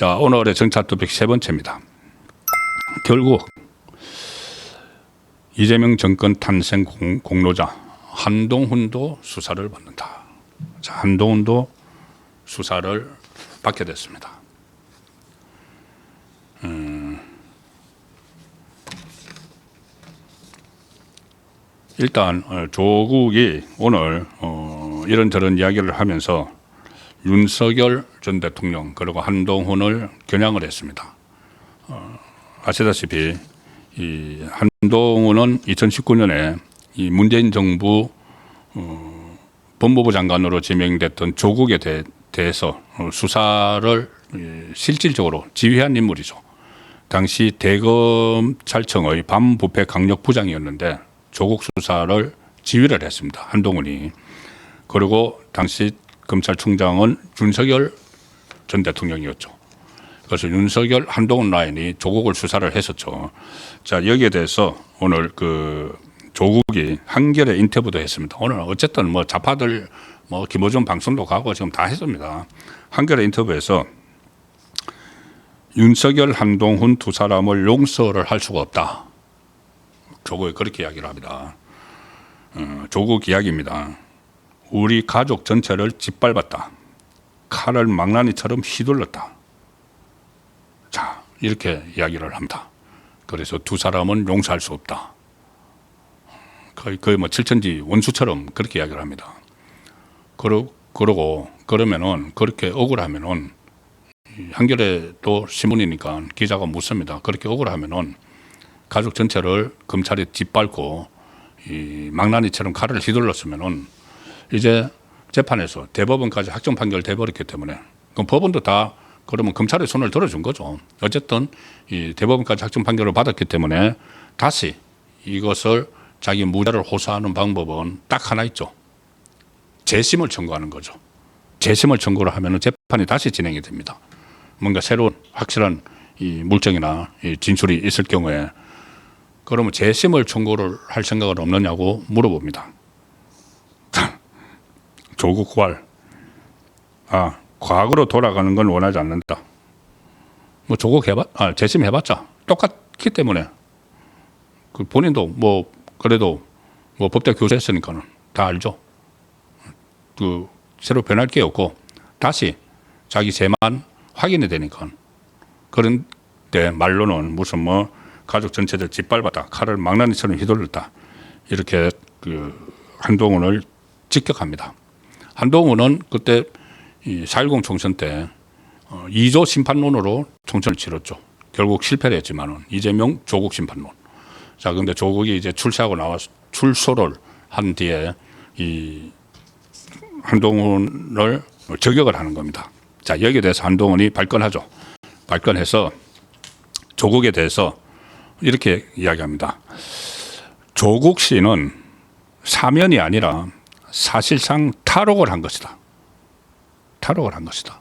자, 오늘의 정치 토픽 세 번째입니다. 결국 이재명 정권 탄생 공로자 한동훈도 수사를 받는다. 자, 한동훈도 수사를 받게 됐습니다. 일단 조국이 오늘 이런저런 이야기를 하면서 윤석열 전 대통령 그리고 한동훈을 겨냥을 했습니다. 아시다시피 이 한동훈은 2019년에 이 문재인 정부 법무부 장관으로 지명됐던 조국에 대해서 수사를 실질적으로 지휘한 인물이죠. 당시 대검찰청의 반부패 강력부장이었는데 조국 수사를 지휘를 했습니다. 한동훈이. 그리고 당시 검찰총장은 윤석열 전 대통령이었죠. 그래서 윤석열 한동훈 라인이 조국을 수사를 했었죠. 자, 여기에 대해서 오늘 조국이 한겨레 인터뷰도 했습니다. 오늘 어쨌든 뭐 좌파들 김어준 방송도 가고 지금 다 했습니다. 한겨레 인터뷰에서 윤석열 한동훈 두 사람을 용서를 할 수가 없다. 조국이 그렇게 이야기를 합니다. 조국 이야기입니다. 우리 가족 전체를 짓밟았다. 칼을 망나니처럼 휘둘렀다. 자, 이렇게 이야기를 합니다. 그래서 두 사람은 용서할 수 없다. 거의 뭐 칠천지 원수처럼 그렇게 이야기를 합니다. 그러면은 그렇게 억울하면은 한겨레 또 신문이니까 기자가 묻습니다. 그렇게 억울하면은 가족 전체를 검찰이 짓밟고 이 망나니처럼 칼을 휘둘렀으면은 이제 재판에서 대법원까지 확정 판결 돼버렸기 때문에 그럼 법원도 다 그러면 검찰의 손을 들어준 거죠. 어쨌든 이 대법원까지 확정 판결을 받았기 때문에 다시 이것을 자기 무죄를 호소하는 방법은 딱 하나 있죠. 재심을 청구하는 거죠. 재심을 청구를 하면은 재판이 다시 진행이 됩니다. 뭔가 새로운 확실한 이 물증이나 이 진술이 있을 경우에 그러면 재심을 청구를 할 생각은 없느냐고 물어봅니다. 조국 구할. 과거로 돌아가는 건 원하지 않는다. 뭐 조국 재심 해봤자 똑같기 때문에 그 본인도 뭐 그래도 뭐 법대 교수했으니까는 다 알죠. 새로 변할 게 없고 다시 자기 죄만 확인이 되니까. 그런데 말로는 무슨 뭐 가족 전체들 짓밟았다. 칼을 망나니처럼 휘둘렀다. 이렇게 한동훈을 직격합니다. 한동훈은 그때 이 4.10 총선 때 2조 심판론으로 총선을 치렀죠. 결국 실패를 했지만은 이재명 조국 심판론. 자, 근데 조국이 이제 출소를 한 뒤에 이 한동훈을 저격을 하는 겁니다. 자, 여기에 대해서 한동훈이 발끈하죠. 발끈해서 조국에 대해서 이렇게 이야기합니다. 조국 씨는 사면이 아니라 사실상 탈옥을 한 것이다. 탈옥을 한 것이다.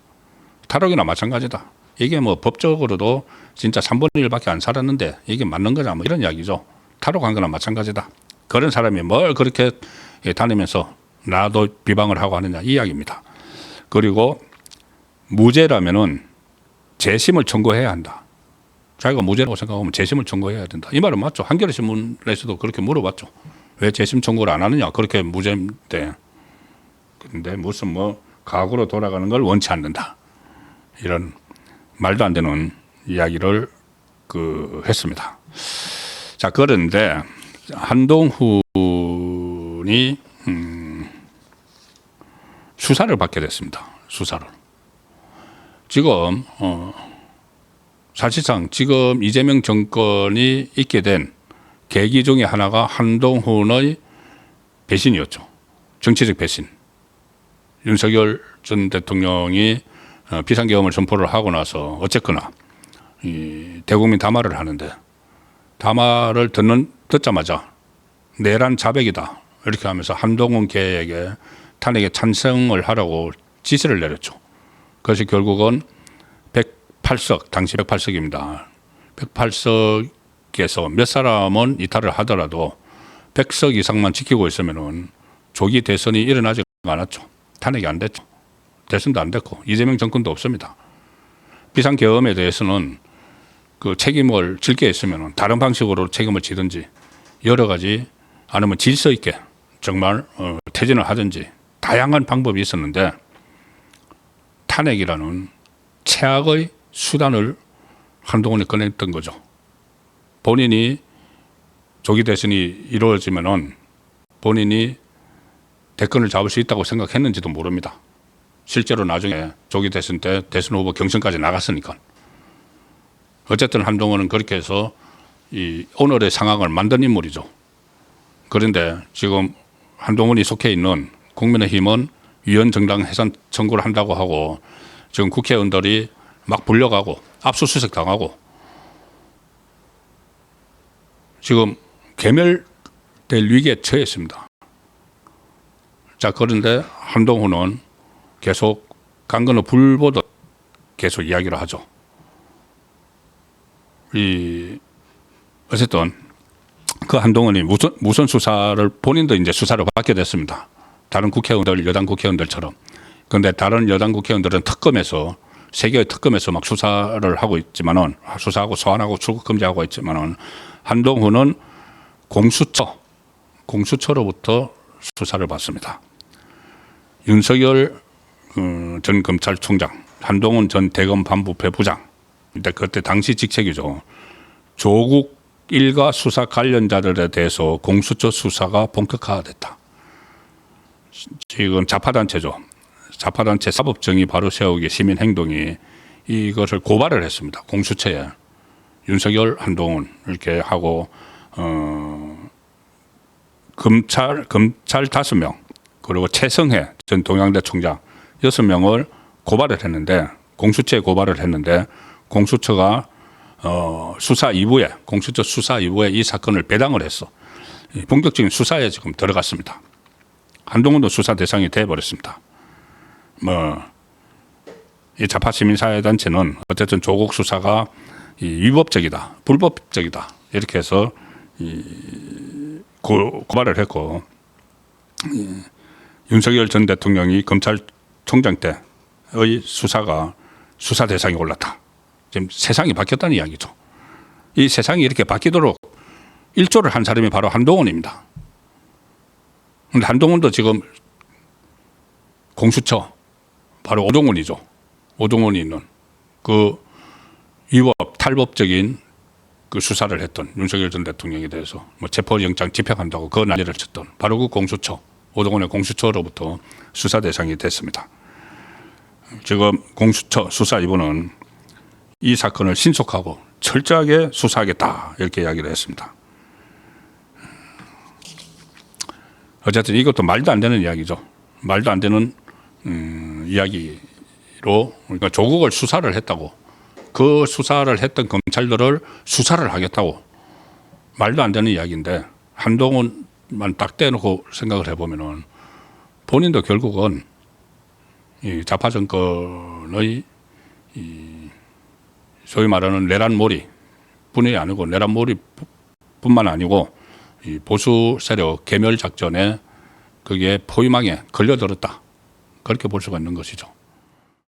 탈옥이나 마찬가지다. 이게 뭐 법적으로도 진짜 3분의 1밖에 안 살았는데 이게 맞는 거냐 뭐 이런 이야기죠. 탈옥한 거나 마찬가지다. 그런 사람이 뭘 그렇게 다니면서 나도 비방을 하고 하느냐 이 이야기입니다. 그리고 무죄라면은 재심을 청구해야 한다. 자기가 무죄라고 생각하면 재심을 청구해야 된다. 이 말은 맞죠. 한겨레 신문에서도 그렇게 물어봤죠. 왜 재심 청구를 안 하느냐. 그렇게 무죄인데. 근데 무슨 뭐 과거로 돌아가는 걸 원치 않는다. 이런 말도 안 되는 이야기를 했습니다. 자, 그런데 한동훈이 수사를 받게 됐습니다. 수사를. 지금 사실상 지금 이재명 정권이 있게 된 계기 중에 하나가 한동훈의 배신이었죠. 정치적 배신. 윤석열 전 대통령이 비상계엄을 선포를 하고 나서 어쨌거나 이 대국민 담화를 하는데 담화를 듣자마자 내란 자백이다 이렇게 하면서 한동훈 계에게 탄핵에 찬성을 하라고 지시를 내렸죠. 그래서 결국은 108석, 당시 108석입니다. 108석에서 몇 사람은 이탈을 하더라도 100석 이상만 지키고 있으면은 조기 대선이 일어나지 않았죠. 탄핵이 안 됐죠. 대선도 안 됐고 이재명 정권도 없습니다. 비상계엄에 대해서는 그 책임을 질 게 있으면 다른 방식으로 책임을 지든지 여러 가지 아니면 질서 있게 정말 퇴진을 하든지 다양한 방법이 있었는데 탄핵이라는 최악의 수단을 한동훈이 꺼냈던 거죠. 본인이 조기 대선이 이루어지면은 본인이 대권을 잡을 수 있다고 생각했는지도 모릅니다. 실제로 나중에 조기 대선 때 대선 후보 경선까지 나갔으니까. 어쨌든 한동훈은 그렇게 해서 이 오늘의 상황을 만든 인물이죠. 그런데 지금 한동훈이 속해 있는 국민의힘은 위헌정당 해산 청구를 한다고 하고 지금 국회의원들이 막 불려가고 압수수색 당하고 지금 괴멸될 위기에 처해 있습니다. 자, 그런데 한동훈은 계속 강 건너 불 보듯 계속 이야기를 하죠. 어쨌든 그 한동훈이 무선 수사를 본인도 이제 수사를 받게 됐습니다. 다른 국회의원들, 여당 국회의원들처럼. 그런데 다른 여당 국회의원들은 특검에서 세 개의 특검에서 막 수사를 하고 있지만은 수사하고 소환하고 출국 금지하고 있지만은 한동훈은 공수처로부터 수사를 받습니다. 윤석열 전 검찰총장, 한동훈 전 대검 반부패 부장, 그때 당시 직책이죠. 조국 일가 수사 관련자들에 대해서 공수처 수사가 본격화됐다. 지금 좌파단체죠. 좌파단체 사법정의 바로 세우기 시민행동이 이것을 고발을 했습니다. 공수처에 윤석열, 한동훈 이렇게 하고 검찰 5명 그리고 최성해 전 동양대 총장 6명을 고발을 했는데 공수처에 고발을 했는데 공수처가 수사 2부에 공수처 수사 2부에 이 사건을 배당을 했어. 본격적인 수사에 지금 들어갔습니다. 한동훈도 수사 대상이 돼버렸습니다. 이 좌파 시민사회단체는 어쨌든 조국 수사가 위법적이다, 불법적이다 이렇게 해서 고발을 했고 윤석열 전 대통령이 검찰총장 때의 수사가 수사 대상이 올랐다. 지금 세상이 바뀌었다는 이야기죠. 이 세상이 이렇게 바뀌도록 일조를 한 사람이 바로 한동훈입니다. 그런데 한동훈도 지금 공수처 바로 오종훈이죠. 오종훈이 있는 그 위법 탈법적인 그 수사를 했던 윤석열 전 대통령에 대해서 체포영장 집행한다고 그 난리를 쳤던 바로 그 공수처 오종훈의 공수처로부터 수사 대상이 됐습니다. 지금 공수처 수사 2부는 이 사건을 신속하고 철저하게 수사하겠다 이렇게 이야기를 했습니다. 어쨌든 이것도 말도 안 되는 이야기죠. 말도 안 되는 이야기로 그러니까 조국을 수사를 했다고 그 수사를 했던 검찰들을 수사를 하겠다고 말도 안 되는 이야기인데 한동훈만 딱 떼놓고 생각을 해보면은 본인도 결국은 이 좌파 정권의 소위 말하는 내란몰이 뿐이 아니고 내란몰이뿐만 아니고 이 보수 세력 괴멸 작전에 그게 포위망에 걸려들었다. 그렇게 볼 수가 있는 것이죠.